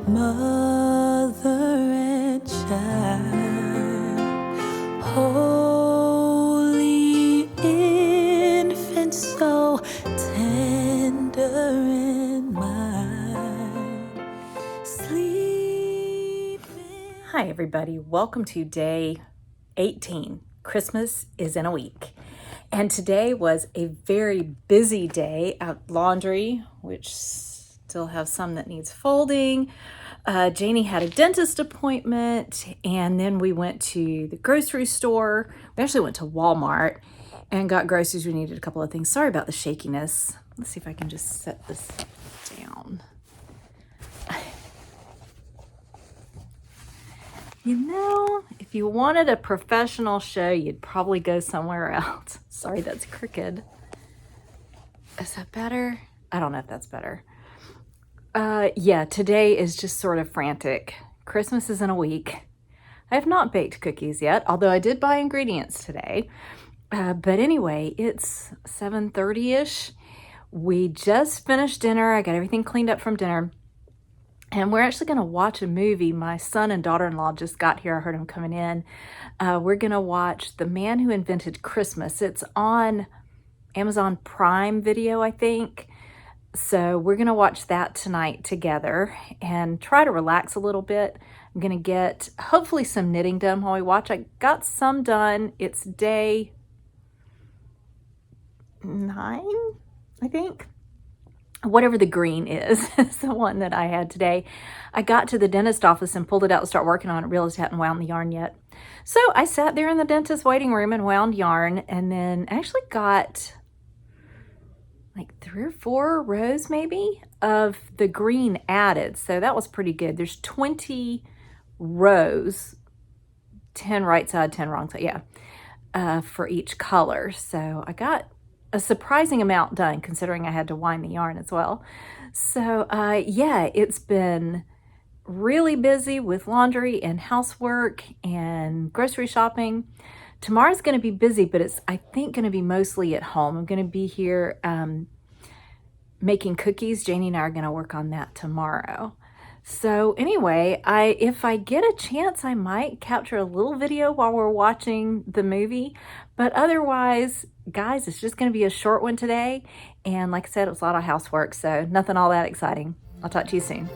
mother and child, holy infant, so tender and mild, sleep. Hi everybody, welcome to day 18. Christmas is in a week. And today was a very busy day at laundry, which still have some that needs folding. Janie had a dentist appointment, and then we went to the grocery store. We actually went to Walmart and got groceries. We needed a couple of things. Sorry about the shakiness. Let's see if I can just set this down. You know, if you wanted a professional show, you'd probably go somewhere else. Sorry, that's crooked. Is that better? I don't know if that's better. Yeah, today is just sort of frantic. Christmas is in a week. I have not baked cookies yet, although I did buy ingredients today. But anyway, it's 7:30-ish. We just finished dinner. I got everything cleaned up from dinner. And we're actually going to watch a movie. My son and daughter-in-law just got here. I heard them coming in. We're going to watch The Man Who Invented Christmas. It's on Amazon Prime Video, I think. So we're going to watch that tonight together and try to relax a little bit. I'm going to get hopefully some knitting done while we watch. I got some done. It's day 9, I think. Whatever the green is the one that I had today. I got to the dentist office and pulled it out to start working on it, realized I hadn't wound the yarn yet. So I sat there in the dentist waiting room and wound yarn, and then actually got like 3 or 4 rows maybe of the green added. So that was pretty good. There's 20 rows, 10 right side, 10 wrong side, yeah, for each color. So I got a surprising amount done considering I had to wind the yarn as well. So yeah, it's been really busy with laundry and housework and grocery shopping. Tomorrow's going to be busy, but it's, I think, going to be mostly at home. I'm going to be here making cookies. Janie and I are going to work on that tomorrow. So anyway, if I get a chance, I might capture a little video while we're watching the movie. But otherwise, guys, it's just going to be a short one today. And like I said, it was a lot of housework, so nothing all that exciting. I'll talk to you soon.